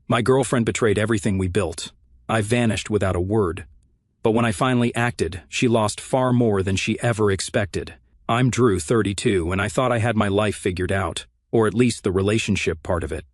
My girlfriend betrayed everything we built. I vanished without a word. But when I finally acted, she lost far more than she ever expected. I'm Drew, 32, and I thought I had my life figured out, or at least the relationship part of it.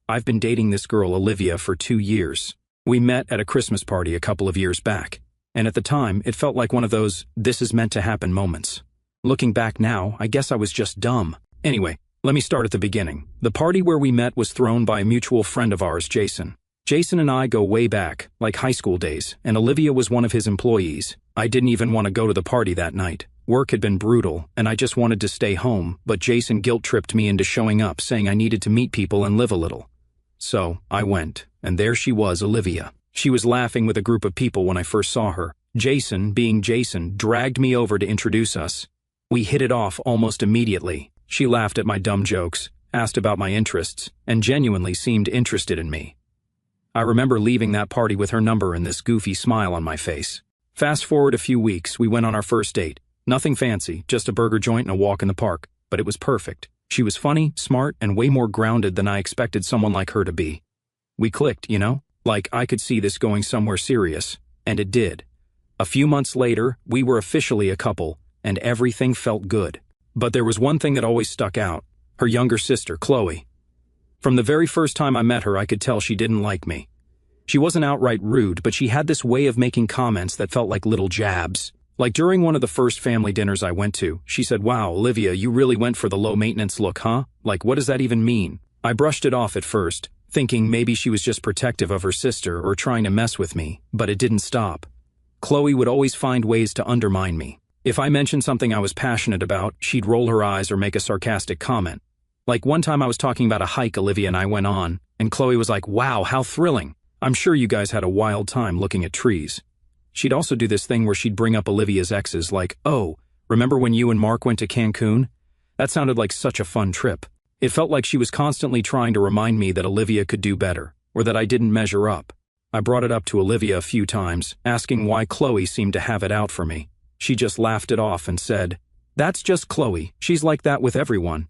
I've been dating this girl, Olivia, for 2 years. We met at a Christmas party a couple of years back, and at the time, it felt like one of those "this is meant to happen" moments. Looking back now, I guess I was just dumb. Anyway, let me start at the beginning. The party where we met was thrown by a mutual friend of ours, Jason. Jason and I go way back, like high school days, and Olivia was one of his employees. I didn't even want to go to the party that night. Work had been brutal, and I just wanted to stay home, but Jason guilt-tripped me into showing up, saying I needed to meet people and live a little. So, I went, and there she was, Olivia. She was laughing with a group of people when I first saw her. Jason, being Jason, dragged me over to introduce us. We hit it off almost immediately. She laughed at my dumb jokes, asked about my interests, and genuinely seemed interested in me. I remember leaving that party with her number and this goofy smile on my face. Fast forward a few weeks, we went on our first date. Nothing fancy, just a burger joint and a walk in the park, but it was perfect. She was funny, smart, and way more grounded than I expected someone like her to be. We clicked, you know? Like I could see this going somewhere serious, and it did. A few months later, we were officially a couple, and everything felt good. But there was one thing that always stuck out: her younger sister, Chloe. From the very first time I met her, I could tell she didn't like me. She wasn't outright rude, but she had this way of making comments that felt like little jabs. Like during one of the first family dinners I went to, she said, "Wow, Olivia, you really went for the low-maintenance look, huh? Like, what does that even mean?" I brushed it off at first, thinking maybe she was just protective of her sister or trying to mess with me, but it didn't stop. Chloe would always find ways to undermine me. If I mentioned something I was passionate about, she'd roll her eyes or make a sarcastic comment. Like one time I was talking about a hike Olivia and I went on, and Chloe was like, "Wow, how thrilling. I'm sure you guys had a wild time looking at trees." She'd also do this thing where she'd bring up Olivia's exes like, "Oh, remember when you and Mark went to Cancun? That sounded like such a fun trip." It felt like she was constantly trying to remind me that Olivia could do better, or that I didn't measure up. I brought it up to Olivia a few times, asking why Chloe seemed to have it out for me. She just laughed it off and said, "That's just Chloe, she's like that with everyone."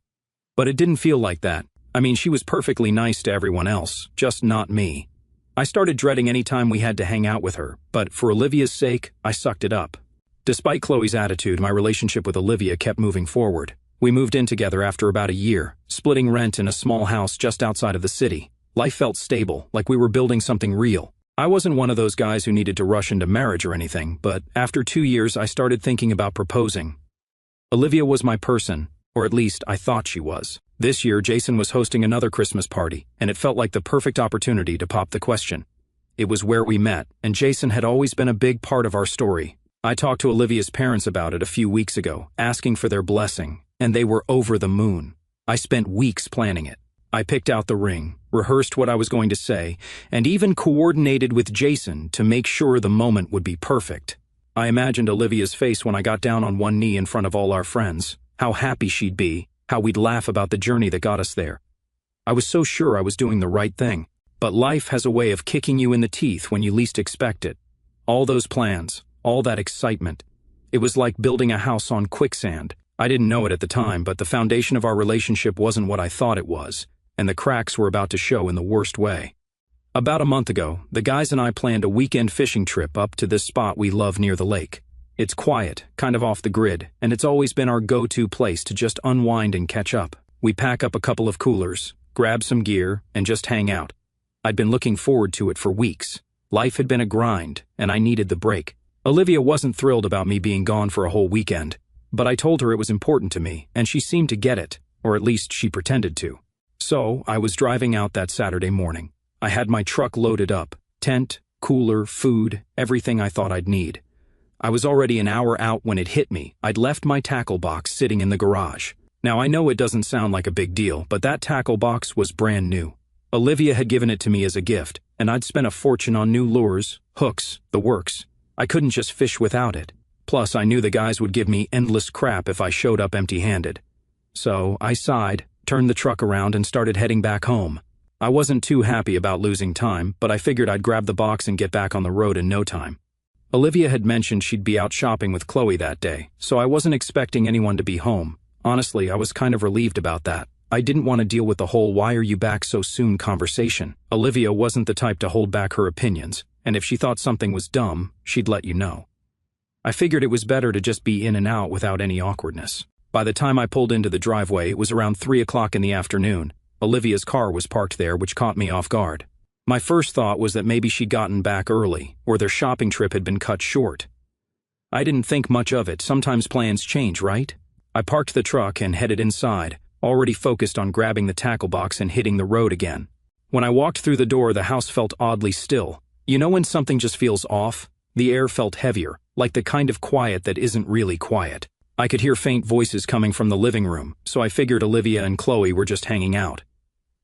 But it didn't feel like that. I mean, she was perfectly nice to everyone else, just not me. I started dreading any time we had to hang out with her, but for Olivia's sake, I sucked it up. Despite Chloe's attitude, my relationship with Olivia kept moving forward. We moved in together after about a year, splitting rent in a small house just outside of the city. Life felt stable, like we were building something real. I wasn't one of those guys who needed to rush into marriage or anything, but after 2 years I started thinking about proposing. Olivia was my person, or at least I thought she was. This year Jason was hosting another Christmas party, and it felt like the perfect opportunity to pop the question. It was where we met, and Jason had always been a big part of our story. I talked to Olivia's parents about it a few weeks ago, asking for their blessing, and they were over the moon. I spent weeks planning it. I picked out the ring, rehearsed what I was going to say, and even coordinated with Jason to make sure the moment would be perfect. I imagined Olivia's face when I got down on one knee in front of all our friends, how happy she'd be, how we'd laugh about the journey that got us there. I was so sure I was doing the right thing, but life has a way of kicking you in the teeth when you least expect it. All those plans, all that excitement. It was like building a house on quicksand. I didn't know it at the time, but the foundation of our relationship wasn't what I thought it was, and the cracks were about to show in the worst way. About a month ago, the guys and I planned a weekend fishing trip up to this spot we love near the lake. It's quiet, kind of off the grid, and it's always been our go-to place to just unwind and catch up. We pack up a couple of coolers, grab some gear, and just hang out. I'd been looking forward to it for weeks. Life had been a grind, and I needed the break. Olivia wasn't thrilled about me being gone for a whole weekend, but I told her it was important to me, and she seemed to get it, or at least she pretended to. So, I was driving out that Saturday morning. I had my truck loaded up, tent, cooler, food, everything I thought I'd need. I was already an hour out when it hit me. I'd left my tackle box sitting in the garage. Now I know it doesn't sound like a big deal, but that tackle box was brand new. Olivia had given it to me as a gift, and I'd spent a fortune on new lures, hooks, the works. I couldn't just fish without it. Plus, I knew the guys would give me endless crap if I showed up empty-handed. So, I sighed, turned the truck around, and started heading back home. I wasn't too happy about losing time, but I figured I'd grab the box and get back on the road in no time. Olivia had mentioned she'd be out shopping with Chloe that day, so I wasn't expecting anyone to be home. Honestly, I was kind of relieved about that. I didn't want to deal with the whole "why are you back so soon" conversation. Olivia wasn't the type to hold back her opinions, and if she thought something was dumb, she'd let you know. I figured it was better to just be in and out without any awkwardness. By the time I pulled into the driveway, it was around 3 o'clock in the afternoon. Olivia's car was parked there, which caught me off guard. My first thought was that maybe she'd gotten back early, or their shopping trip had been cut short. I didn't think much of it. Sometimes plans change, right? I parked the truck and headed inside, already focused on grabbing the tackle box and hitting the road again. When I walked through the door, the house felt oddly still. You know when something just feels off? The air felt heavier, like the kind of quiet that isn't really quiet. I could hear faint voices coming from the living room, so I figured Olivia and Chloe were just hanging out.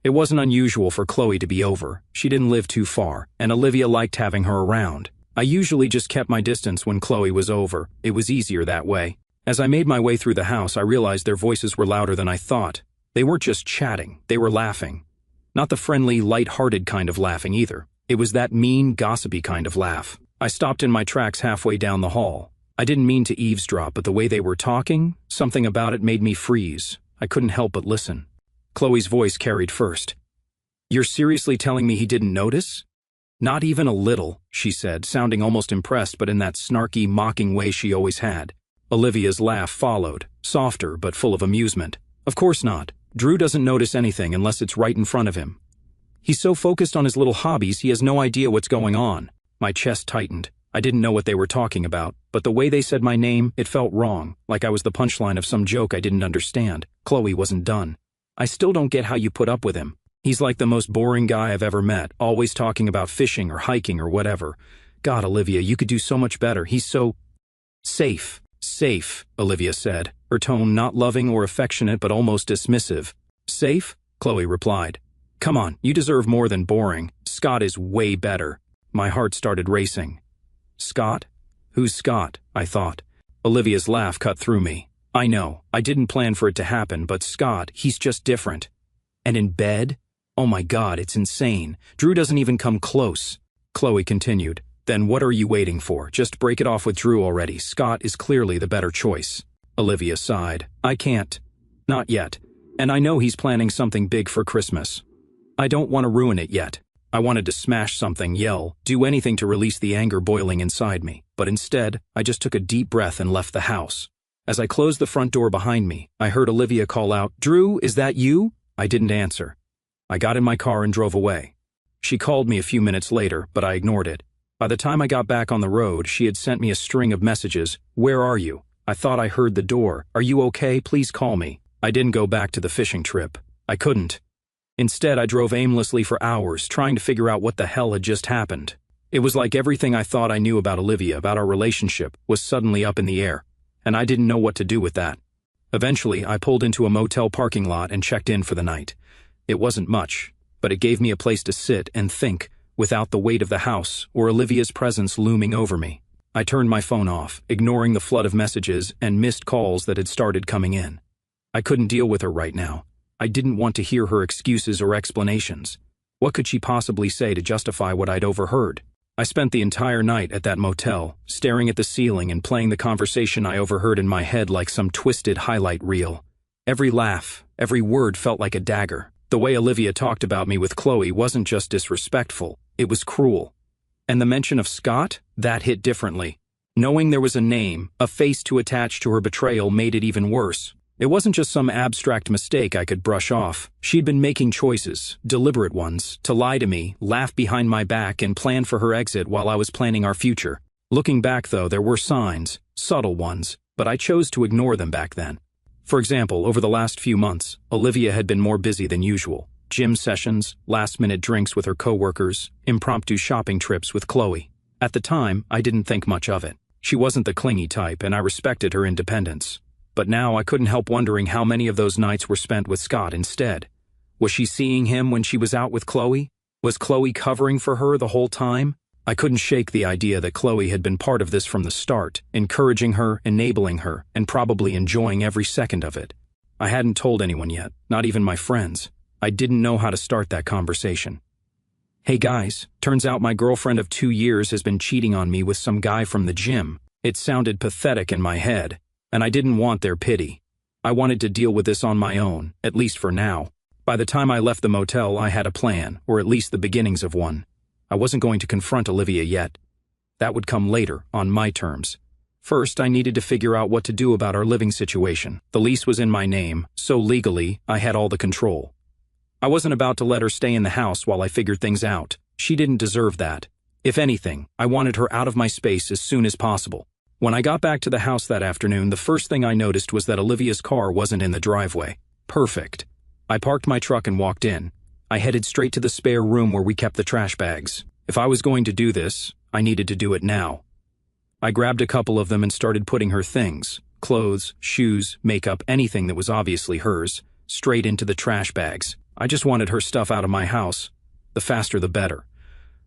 It wasn't unusual for Chloe to be over. She didn't live too far, and Olivia liked having her around. I usually just kept my distance when Chloe was over. It was easier that way. As I made my way through the house, I realized their voices were louder than I thought. They weren't just chatting, they were laughing. Not the friendly, light-hearted kind of laughing either. It was that mean, gossipy kind of laugh. I stopped in my tracks halfway down the hall. I didn't mean to eavesdrop, but the way they were talking, something about it made me freeze. I couldn't help but listen. Chloe's voice carried first. "You're seriously telling me he didn't notice?" "Not even a little," she said, sounding almost impressed, but in that snarky, mocking way she always had. Olivia's laugh followed, softer but full of amusement. "Of course not. Drew doesn't notice anything unless it's right in front of him. He's so focused on his little hobbies he has no idea what's going on." My chest tightened. I didn't know what they were talking about, but the way they said my name, it felt wrong, like I was the punchline of some joke I didn't understand. Chloe wasn't done. "I still don't get how you put up with him. He's like the most boring guy I've ever met, always talking about fishing or hiking or whatever. God, Olivia, you could do so much better. He's so safe." "Safe," Olivia said, her tone not loving or affectionate but almost dismissive. "Safe?" Chloe replied. "Come on, you deserve more than boring. Scott is way better." My heart started racing. "Scott? Who's Scott?" I thought. Olivia's laugh cut through me. "I know, I didn't plan for it to happen, but Scott, he's just different. And in bed? Oh my God, it's insane. Drew doesn't even come close." Chloe continued. "Then what are you waiting for? Just break it off with Drew already. Scott is clearly the better choice." Olivia sighed. "I can't. Not yet. And I know he's planning something big for Christmas. I don't want to ruin it yet." I wanted to smash something, yell, do anything to release the anger boiling inside me, but instead, I just took a deep breath and left the house. As I closed the front door behind me, I heard Olivia call out, "Drew, is that you?" I didn't answer. I got in my car and drove away. She called me a few minutes later, but I ignored it. By the time I got back on the road, she had sent me a string of messages. "Where are you? I thought I heard the door. Are you okay? Please call me." I didn't go back to the fishing trip. I couldn't. Instead, I drove aimlessly for hours, trying to figure out what the hell had just happened. It was like everything I thought I knew about Olivia, about our relationship, was suddenly up in the air, and I didn't know what to do with that. Eventually, I pulled into a motel parking lot and checked in for the night. It wasn't much, but it gave me a place to sit and think, without the weight of the house or Olivia's presence looming over me. I turned my phone off, ignoring the flood of messages and missed calls that had started coming in. I couldn't deal with her right now. I didn't want to hear her excuses or explanations. What could she possibly say to justify what I'd overheard? I spent the entire night at that motel, staring at the ceiling and playing the conversation I overheard in my head like some twisted highlight reel. Every laugh, every word felt like a dagger. The way Olivia talked about me with Chloe wasn't just disrespectful, it was cruel. And the mention of Scott? That hit differently. Knowing there was a name, a face to attach to her betrayal made it even worse. It wasn't just some abstract mistake I could brush off. She'd been making choices, deliberate ones, to lie to me, laugh behind my back, and plan for her exit while I was planning our future. Looking back, though, there were signs, subtle ones, but I chose to ignore them back then. For example, over the last few months, Olivia had been more busy than usual. Gym sessions, last-minute drinks with her coworkers, impromptu shopping trips with Chloe. At the time, I didn't think much of it. She wasn't the clingy type, and I respected her independence. But now I couldn't help wondering how many of those nights were spent with Scott instead. Was she seeing him when she was out with Chloe? Was Chloe covering for her the whole time? I couldn't shake the idea that Chloe had been part of this from the start, encouraging her, enabling her, and probably enjoying every second of it. I hadn't told anyone yet, not even my friends. I didn't know how to start that conversation. "Hey guys, turns out my girlfriend of 2 years has been cheating on me with some guy from the gym." It sounded pathetic in my head, and I didn't want their pity. I wanted to deal with this on my own, at least for now. By the time I left the motel, I had a plan, or at least the beginnings of one. I wasn't going to confront Olivia yet. That would come later, on my terms. First, I needed to figure out what to do about our living situation. The lease was in my name, so legally, I had all the control. I wasn't about to let her stay in the house while I figured things out. She didn't deserve that. If anything, I wanted her out of my space as soon as possible. When I got back to the house that afternoon, the first thing I noticed was that Olivia's car wasn't in the driveway. Perfect. I parked my truck and walked in. I headed straight to the spare room where we kept the trash bags. If I was going to do this, I needed to do it now. I grabbed a couple of them and started putting her things, clothes, shoes, makeup, anything that was obviously hers, straight into the trash bags. I just wanted her stuff out of my house. The faster the better.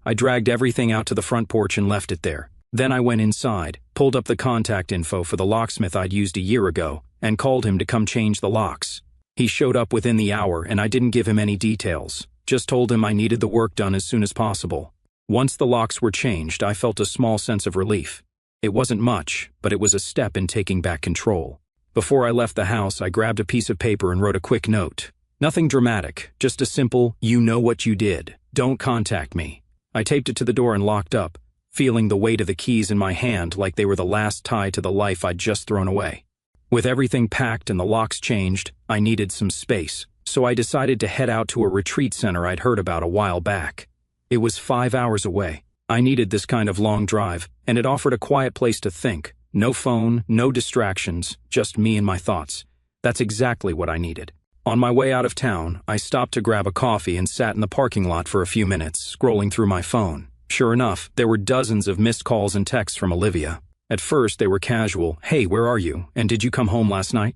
I dragged everything out to the front porch and left it there. Then I went inside, pulled up the contact info for the locksmith I'd used a year ago, and called him to come change the locks. He showed up within the hour and I didn't give him any details, just told him I needed the work done as soon as possible. Once the locks were changed, I felt a small sense of relief. It wasn't much, but it was a step in taking back control. Before I left the house, I grabbed a piece of paper and wrote a quick note. Nothing dramatic, just a simple, "You know what you did. Don't contact me." I taped it to the door and locked up, feeling the weight of the keys in my hand like they were the last tie to the life I'd just thrown away. With everything packed and the locks changed, I needed some space, so I decided to head out to a retreat center I'd heard about a while back. It was 5 hours away. I needed this kind of long drive, and it offered a quiet place to think. No phone, no distractions, just me and my thoughts. That's exactly what I needed. On my way out of town, I stopped to grab a coffee and sat in the parking lot for a few minutes, scrolling through my phone. Sure enough, there were dozens of missed calls and texts from Olivia. At first, they were casual, "Hey, where are you? And did you come home last night?"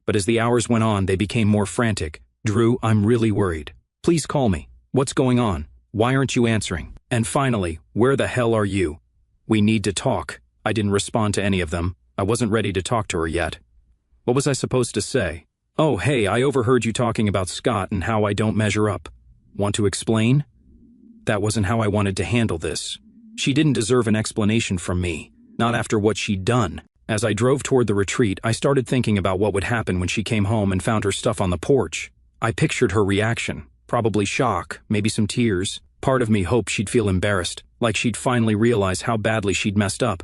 But as the hours went on, they became more frantic. "Drew, I'm really worried. Please call me. What's going on? Why aren't you answering?" And finally, "Where the hell are you? We need to talk." I didn't respond to any of them. I wasn't ready to talk to her yet. What was I supposed to say? "Oh, hey, I overheard you talking about Scott and how I don't measure up. Want to explain?" That wasn't how I wanted to handle this. She didn't deserve an explanation from me, not after what she'd done. As I drove toward the retreat, I started thinking about what would happen when she came home and found her stuff on the porch. I pictured her reaction, probably shock, maybe some tears. Part of me hoped she'd feel embarrassed, like she'd finally realize how badly she'd messed up.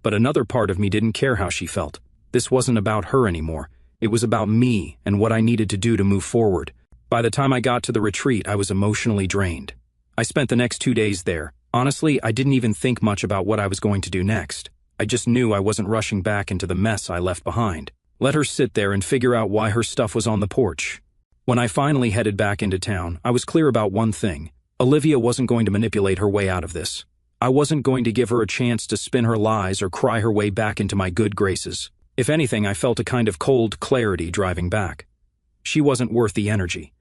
But another part of me didn't care how she felt. This wasn't about her anymore. It was about me and what I needed to do to move forward. By the time I got to the retreat, I was emotionally drained. I spent the next 2 days there. Honestly, I didn't even think much about what I was going to do next. I just knew I wasn't rushing back into the mess I left behind. Let her sit there and figure out why her stuff was on the porch. When I finally headed back into town, I was clear about one thing. Olivia wasn't going to manipulate her way out of this. I wasn't going to give her a chance to spin her lies or cry her way back into my good graces. If anything, I felt a kind of cold clarity driving back. She wasn't worth the energy.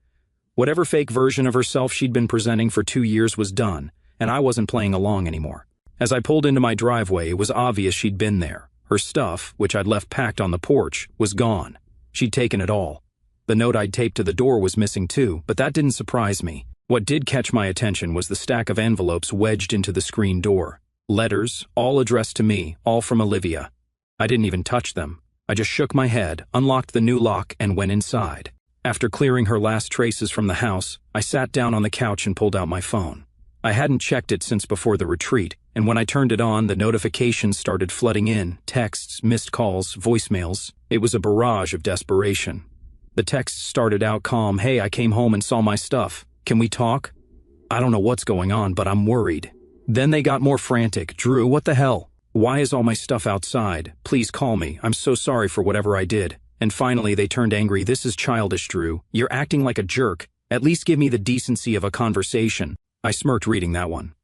Whatever fake version of herself she'd been presenting for 2 years was done, and I wasn't playing along anymore. As I pulled into my driveway, it was obvious she'd been there. Her stuff, which I'd left packed on the porch, was gone. She'd taken it all. The note I'd taped to the door was missing too, but that didn't surprise me. What did catch my attention was the stack of envelopes wedged into the screen door. Letters, all addressed to me, all from Olivia. I didn't even touch them. I just shook my head, unlocked the new lock, and went inside. After clearing her last traces from the house, I sat down on the couch and pulled out my phone. I hadn't checked it since before the retreat, and when I turned it on, the notifications started flooding in, texts, missed calls, voicemails. It was a barrage of desperation. The texts started out calm, "Hey, I came home and saw my stuff. Can we talk? I don't know what's going on, but I'm worried." Then they got more frantic. "Drew, what the hell? Why is all my stuff outside? Please call me. I'm so sorry for whatever I did." And finally they turned angry. "This is childish, Drew. You're acting like a jerk. At least give me the decency of a conversation." I smirked reading that one.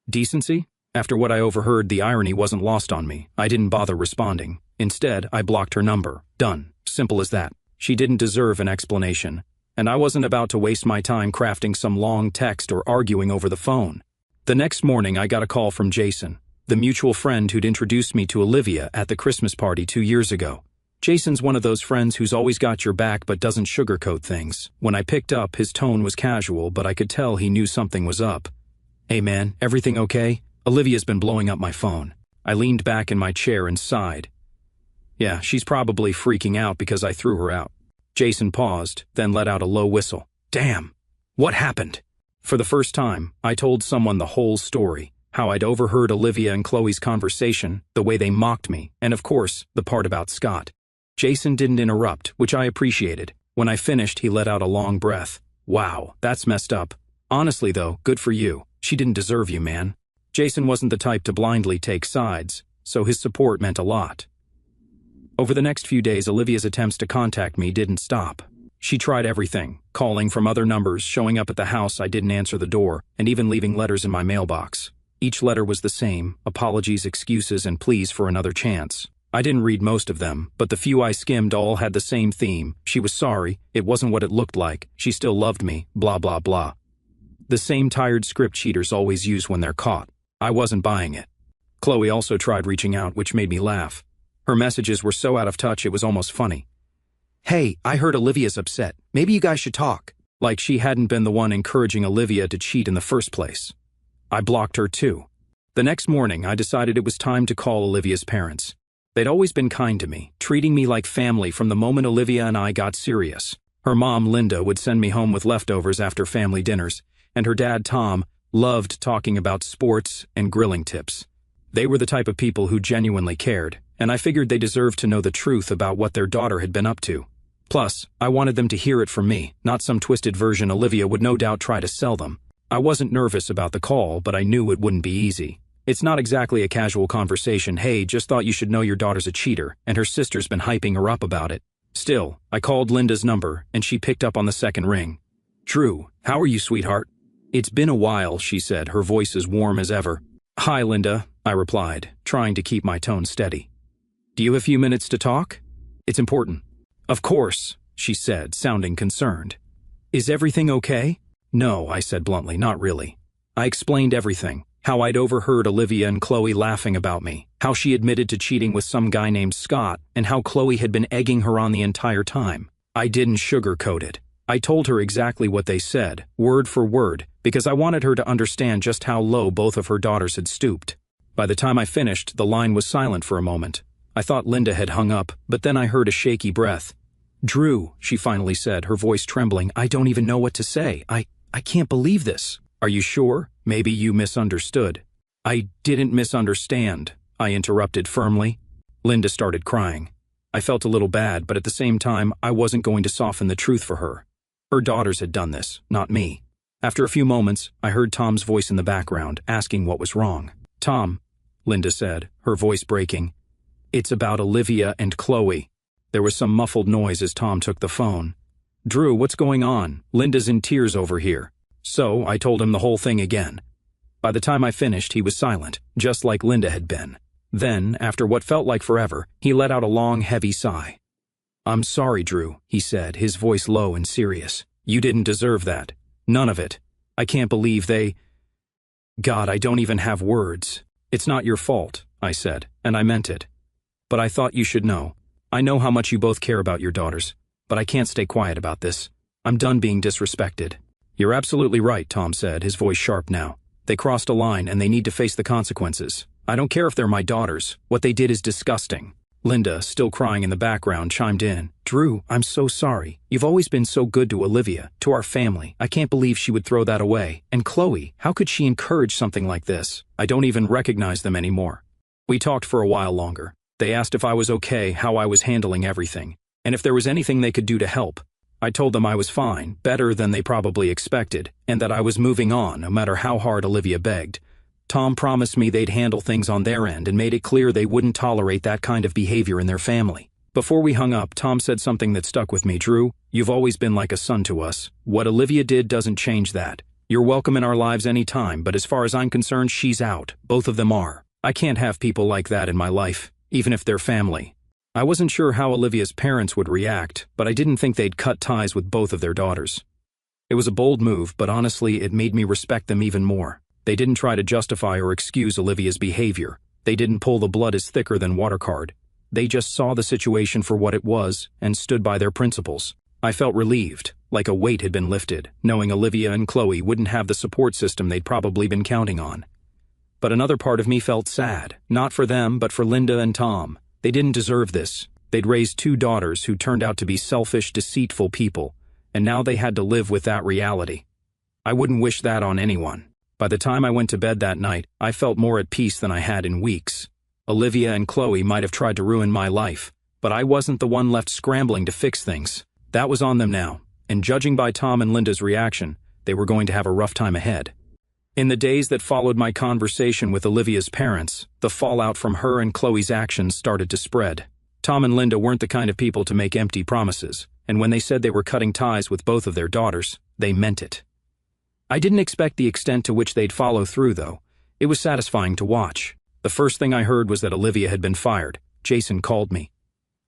Decency? After what I overheard, the irony wasn't lost on me. I didn't bother responding. Instead, I blocked her number. Done. Simple as that. She didn't deserve an explanation. And I wasn't about to waste my time crafting some long text or arguing over the phone. The next morning, I got a call from Jason, the mutual friend who'd introduced me to Olivia at the Christmas party 2 years ago. Jason's one of those friends who's always got your back but doesn't sugarcoat things. When I picked up, his tone was casual, but I could tell he knew something was up. "Hey man, everything okay? Olivia's been blowing up my phone." I leaned back in my chair and sighed. Yeah, she's probably freaking out because I threw her out. Jason paused, then let out a low whistle. Damn! What happened? For the first time, I told someone the whole story. How I'd overheard Olivia and Chloe's conversation, the way they mocked me, and of course, the part about Scott. Jason didn't interrupt, which I appreciated. When I finished, he let out a long breath. Wow, that's messed up. Honestly though, good for you. She didn't deserve you, man. Jason wasn't the type to blindly take sides, so his support meant a lot. Over the next few days, Olivia's attempts to contact me didn't stop. She tried everything, calling from other numbers, showing up at the house I didn't answer the door, and even leaving letters in my mailbox. Each letter was the same, apologies, excuses, and pleas for another chance. I didn't read most of them, but the few I skimmed all had the same theme. She was sorry, it wasn't what it looked like, she still loved me, blah blah blah. The same tired script cheaters always use when they're caught. I wasn't buying it. Chloe also tried reaching out, which made me laugh. Her messages were so out of touch it was almost funny. Hey, I heard Olivia's upset. Maybe you guys should talk. Like she hadn't been the one encouraging Olivia to cheat in the first place. I blocked her too. The next morning, I decided it was time to call Olivia's parents. They'd always been kind to me, treating me like family from the moment Olivia and I got serious. Her mom, Linda, would send me home with leftovers after family dinners, and her dad, Tom, loved talking about sports and grilling tips. They were the type of people who genuinely cared, and I figured they deserved to know the truth about what their daughter had been up to. Plus, I wanted them to hear it from me, not some twisted version Olivia would no doubt try to sell them. I wasn't nervous about the call, but I knew it wouldn't be easy. It's not exactly a casual conversation, hey, just thought you should know your daughter's a cheater, and her sister's been hyping her up about it. Still, I called Linda's number, and she picked up on the second ring. Drew, how are you, sweetheart? It's been a while, she said, her voice as warm as ever. Hi, Linda, I replied, trying to keep my tone steady. Do you have a few minutes to talk? It's important. Of course, she said, sounding concerned. Is everything okay? No, I said bluntly, not really. I explained everything, how I'd overheard Olivia and Chloe laughing about me, how she admitted to cheating with some guy named Scott, and how Chloe had been egging her on the entire time. I didn't sugarcoat it. I told her exactly what they said, word for word, because I wanted her to understand just how low both of her daughters had stooped. By the time I finished, the line was silent for a moment. I thought Linda had hung up, but then I heard a shaky breath. Drew, she finally said, her voice trembling, I don't even know what to say. I can't believe this. Are you sure? Maybe you misunderstood. I didn't misunderstand, I interrupted firmly. Linda started crying. I felt a little bad, but at the same time, I wasn't going to soften the truth for her. Her daughters had done this, not me. After a few moments, I heard Tom's voice in the background, asking what was wrong. Tom, Linda said, her voice breaking. It's about Olivia and Chloe. There was some muffled noise as Tom took the phone. Drew, what's going on? Linda's in tears over here. So I told him the whole thing again. By the time I finished, he was silent, just like Linda had been. Then, after what felt like forever, he let out a long, heavy sigh. I'm sorry, Drew, he said, his voice low and serious. You didn't deserve that. None of it. I can't believe they... God, I don't even have words. It's not your fault, I said, and I meant it. But I thought you should know. I know how much you both care about your daughters, but I can't stay quiet about this. I'm done being disrespected. You're absolutely right, Tom said, his voice sharp now. They crossed a line and they need to face the consequences. I don't care if they're my daughters. What they did is disgusting. Linda, still crying in the background, chimed in. Drew, I'm so sorry. You've always been so good to Olivia, to our family. I can't believe she would throw that away. And Chloe, how could she encourage something like this? I don't even recognize them anymore. We talked for a while longer. They asked if I was okay, how I was handling everything, and if there was anything they could do to help. I told them I was fine, better than they probably expected, and that I was moving on, no matter how hard Olivia begged. Tom promised me they'd handle things on their end and made it clear they wouldn't tolerate that kind of behavior in their family. Before we hung up, Tom said something that stuck with me. Drew, you've always been like a son to us. What Olivia did doesn't change that. You're welcome in our lives any time, but as far as I'm concerned, she's out. Both of them are. I can't have people like that in my life, even if they're family. I wasn't sure how Olivia's parents would react, but I didn't think they'd cut ties with both of their daughters. It was a bold move, but honestly, it made me respect them even more. They didn't try to justify or excuse Olivia's behavior. They didn't pull the blood is thicker than water card. They just saw the situation for what it was and stood by their principles. I felt relieved, like a weight had been lifted, knowing Olivia and Chloe wouldn't have the support system they'd probably been counting on. But another part of me felt sad, not for them, but for Linda and Tom. They didn't deserve this. They'd raised 2 daughters who turned out to be selfish, deceitful people, and now they had to live with that reality. I wouldn't wish that on anyone. By the time I went to bed that night, I felt more at peace than I had in weeks. Olivia and Chloe might have tried to ruin my life, but I wasn't the one left scrambling to fix things. That was on them now, and judging by Tom and Linda's reaction, they were going to have a rough time ahead. In the days that followed my conversation with Olivia's parents, the fallout from her and Chloe's actions started to spread. Tom and Linda weren't the kind of people to make empty promises, and when they said they were cutting ties with both of their daughters, they meant it. I didn't expect the extent to which they'd follow through, though. It was satisfying to watch. The first thing I heard was that Olivia had been fired. Jason called me.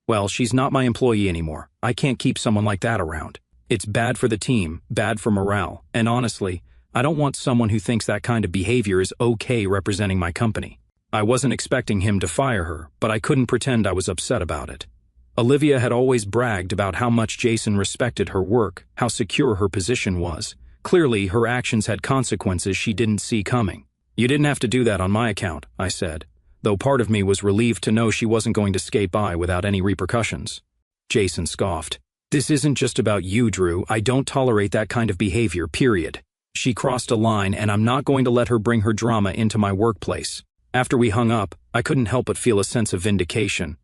Well, she's not my employee anymore. I can't keep someone like that around. It's bad for the team, bad for morale, and honestly, I don't want someone who thinks that kind of behavior is okay representing my company. I wasn't expecting him to fire her, but I couldn't pretend I was upset about it. Olivia had always bragged about how much Jason respected her work, how secure her position was. Clearly, her actions had consequences she didn't see coming. You didn't have to do that on my account, I said, though part of me was relieved to know she wasn't going to skate by without any repercussions. Jason scoffed. This isn't just about you, Drew. I don't tolerate that kind of behavior, period. She crossed a line, and I'm not going to let her bring her drama into my workplace. After we hung up, I couldn't help but feel a sense of vindication.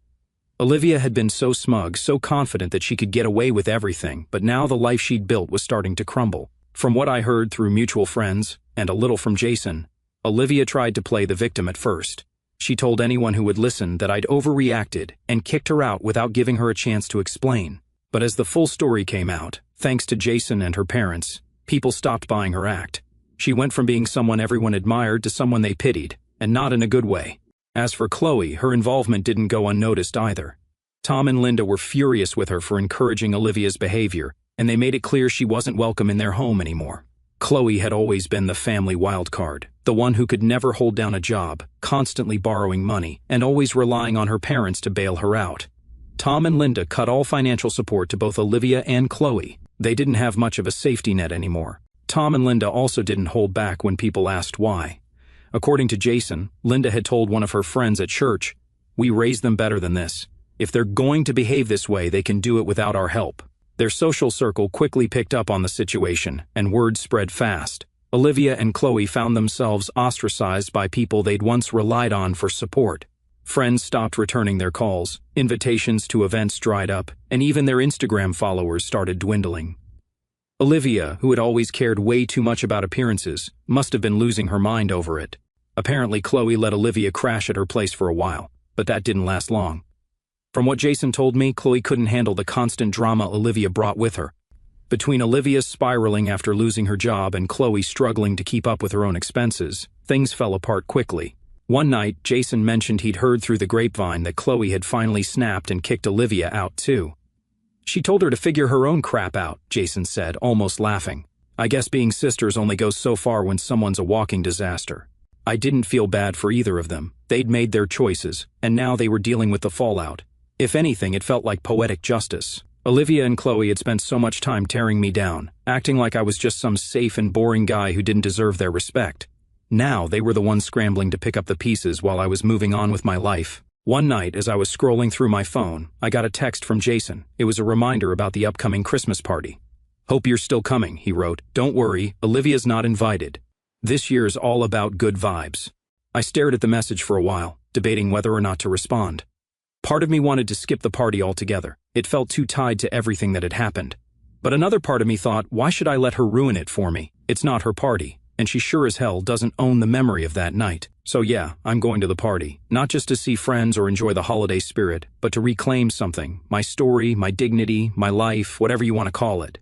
Olivia had been so smug, so confident that she could get away with everything, but now the life she'd built was starting to crumble. From what I heard through mutual friends, and a little from Jason, Olivia tried to play the victim at first. She told anyone who would listen that I'd overreacted and kicked her out without giving her a chance to explain. But as the full story came out, thanks to Jason and her parents, people stopped buying her act. She went from being someone everyone admired to someone they pitied, and not in a good way. As for Chloe, her involvement didn't go unnoticed either. Tom and Linda were furious with her for encouraging Olivia's behavior, and they made it clear she wasn't welcome in their home anymore. Chloe had always been the family wild card, the one who could never hold down a job, constantly borrowing money, and always relying on her parents to bail her out. Tom and Linda cut all financial support to both Olivia and Chloe. They didn't have much of a safety net anymore. Tom and Linda also didn't hold back when people asked why. According to Jason, Linda had told one of her friends at church, "We raised them better than this. If they're going to behave this way, they can do it without our help." Their social circle quickly picked up on the situation, and word spread fast. Olivia and Chloe found themselves ostracized by people they'd once relied on for support. Friends stopped returning their calls, invitations to events dried up, and even their Instagram followers started dwindling. Olivia, who had always cared way too much about appearances, must have been losing her mind over it. Apparently, Chloe let Olivia crash at her place for a while, but that didn't last long. From what Jason told me, Chloe couldn't handle the constant drama Olivia brought with her. Between Olivia spiraling after losing her job and Chloe struggling to keep up with her own expenses, things fell apart quickly. One night, Jason mentioned he'd heard through the grapevine that Chloe had finally snapped and kicked Olivia out too. She told her to figure her own crap out, Jason said, almost laughing. I guess being sisters only goes so far when someone's a walking disaster. I didn't feel bad for either of them. They'd made their choices, and now they were dealing with the fallout. If anything, it felt like poetic justice. Olivia and Chloe had spent so much time tearing me down, acting like I was just some safe and boring guy who didn't deserve their respect. Now they were the ones scrambling to pick up the pieces while I was moving on with my life. One night, as I was scrolling through my phone, I got a text from Jason. It was a reminder about the upcoming Christmas party. "Hope you're still coming," he wrote. "Don't worry, Olivia's not invited. This year's all about good vibes." I stared at the message for a while, debating whether or not to respond. Part of me wanted to skip the party altogether. It felt too tied to everything that had happened. But another part of me thought, why should I let her ruin it for me? It's not her party, and she sure as hell doesn't own the memory of that night. So yeah, I'm going to the party, not just to see friends or enjoy the holiday spirit, but to reclaim something, my story, my dignity, my life, whatever you want to call it.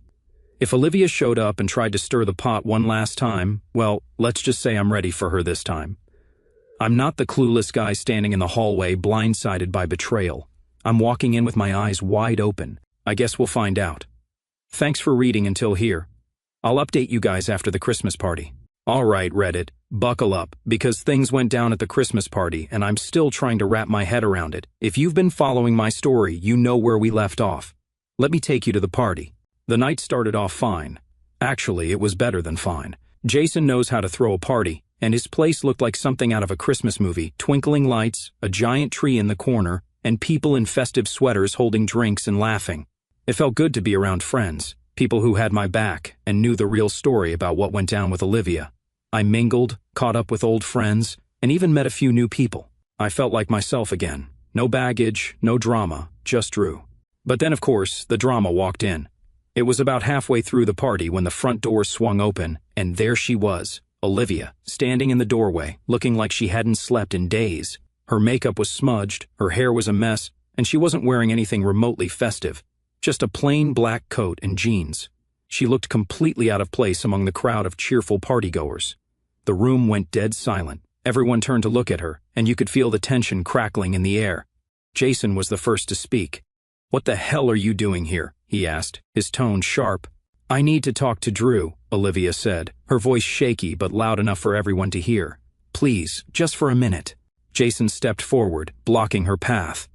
If Olivia showed up and tried to stir the pot one last time, well, let's just say I'm ready for her this time. I'm not the clueless guy standing in the hallway blindsided by betrayal. I'm walking in with my eyes wide open. I guess we'll find out. Thanks for reading until here. I'll update you guys after the Christmas party. Alright, Reddit, buckle up, because things went down at the Christmas party and I'm still trying to wrap my head around it. If you've been following my story, you know where we left off. Let me take you to the party. The night started off fine. Actually, it was better than fine. Jason knows how to throw a party, and his place looked like something out of a Christmas movie. Twinkling lights, a giant tree in the corner, and people in festive sweaters holding drinks and laughing. It felt good to be around friends, people who had my back and knew the real story about what went down with Olivia. I mingled, caught up with old friends, and even met a few new people. I felt like myself again. No baggage, no drama, just Drew. But then, of course, the drama walked in. It was about halfway through the party when the front door swung open, and there she was, Olivia, standing in the doorway, looking like she hadn't slept in days. Her makeup was smudged, her hair was a mess, and she wasn't wearing anything remotely festive. Just a plain black coat and jeans. She looked completely out of place among the crowd of cheerful partygoers. The room went dead silent. Everyone turned to look at her, and you could feel the tension crackling in the air. Jason was the first to speak. "What the hell are you doing here?" he asked, his tone sharp. "I need to talk to Drew," Olivia said, her voice shaky but loud enough for everyone to hear. "Please, just for a minute." Jason stepped forward, blocking her path.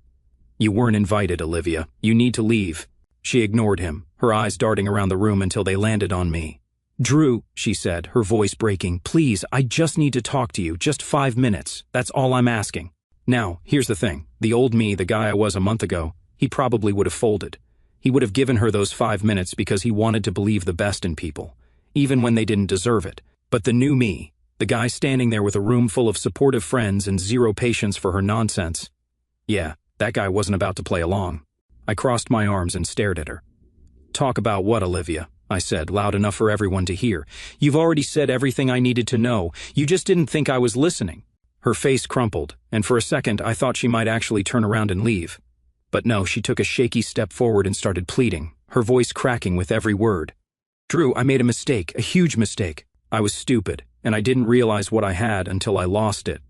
"You weren't invited, Olivia. You need to leave." She ignored him, her eyes darting around the room until they landed on me. "Drew," she said, her voice breaking, "please, I just need to talk to you, just 5 minutes. That's all I'm asking." Now, here's the thing. The old me, the guy I was a month ago, he probably would have folded. He would have given her those 5 minutes because he wanted to believe the best in people, even when they didn't deserve it. But the new me, the guy standing there with a room full of supportive friends and zero patience for her nonsense, yeah, that guy wasn't about to play along. I crossed my arms and stared at her. "Talk about what, Olivia?" I said, loud enough for everyone to hear. "You've already said everything I needed to know. You just didn't think I was listening." Her face crumpled, and for a second I thought she might actually turn around and leave. But no, she took a shaky step forward and started pleading, her voice cracking with every word. "Drew, I made a mistake, a huge mistake. I was stupid, and I didn't realize what I had until I lost it.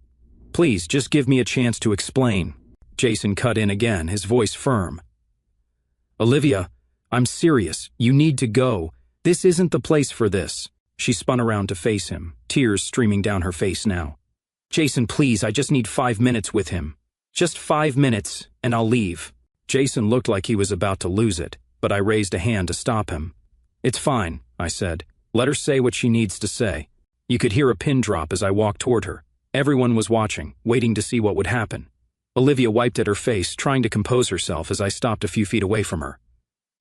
Please, just give me a chance to explain." Jason cut in again, his voice firm. "Olivia, I'm serious. You need to go. This isn't the place for this." She spun around to face him, tears streaming down her face now. "Jason, please, I just need 5 minutes with him. Just 5 minutes, and I'll leave." Jason looked like he was about to lose it, but I raised a hand to stop him. "It's fine," I said. "Let her say what she needs to say." You could hear a pin drop as I walked toward her. Everyone was watching, waiting to see what would happen. Olivia wiped at her face, trying to compose herself as I stopped a few feet away from her.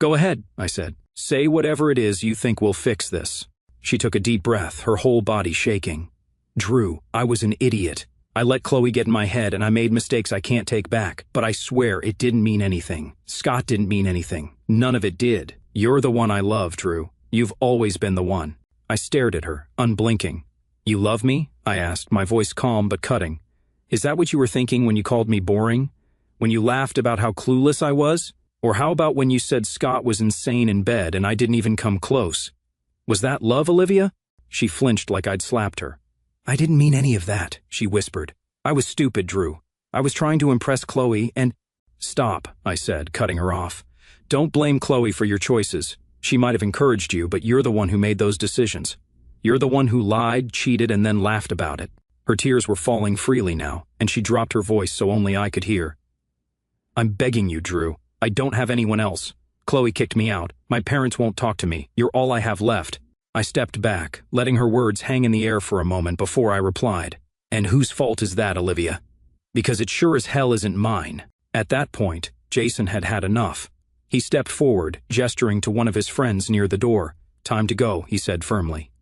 "Go ahead," I said. "Say whatever it is you think will fix this." She took a deep breath, her whole body shaking. "Drew, I was an idiot. I let Chloe get in my head and I made mistakes I can't take back, but I swear it didn't mean anything. Scott didn't mean anything. None of it did. You're the one I love, Drew. You've always been the one." I stared at her, unblinking. "You love me?" I asked, my voice calm but cutting. "Is that what you were thinking when you called me boring? When you laughed about how clueless I was? Or how about when you said Scott was insane in bed and I didn't even come close? Was that love, Olivia?" She flinched like I'd slapped her. "I didn't mean any of that," she whispered. "I was stupid, Drew. I was trying to impress Chloe and—" "Stop," I said, cutting her off. "Don't blame Chloe for your choices. She might have encouraged you, but you're the one who made those decisions. You're the one who lied, cheated, and then laughed about it." Her tears were falling freely now, and she dropped her voice so only I could hear. "I'm begging you, Drew. I don't have anyone else. Chloe kicked me out. My parents won't talk to me. You're all I have left." I stepped back, letting her words hang in the air for a moment before I replied. "And whose fault is that, Olivia? Because it sure as hell isn't mine." At that point, Jason had had enough. He stepped forward, gesturing to one of his friends near the door. "Time to go," he said firmly.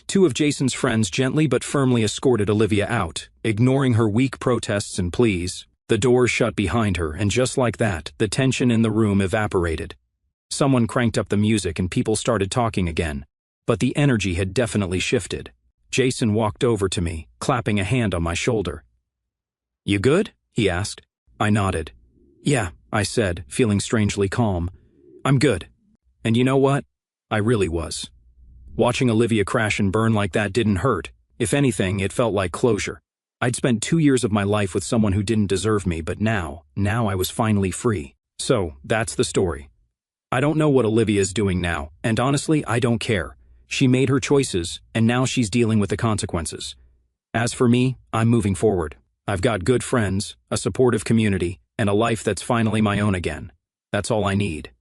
Two of Jason's friends gently but firmly escorted Olivia out, ignoring her weak protests and pleas. The door shut behind her, and just like that, the tension in the room evaporated. Someone cranked up the music and people started talking again. But the energy had definitely shifted. Jason walked over to me, clapping a hand on my shoulder. "You good?" he asked. I nodded. "Yeah," I said, feeling strangely calm. "I'm good." And you know what? I really was. Watching Olivia crash and burn like that didn't hurt. If anything, it felt like closure. I'd spent 2 years of my life with someone who didn't deserve me, but now I was finally free. So, that's the story. I don't know what Olivia is doing now, and honestly, I don't care. She made her choices, and now she's dealing with the consequences. As for me, I'm moving forward. I've got good friends, a supportive community, and a life that's finally my own again. That's all I need.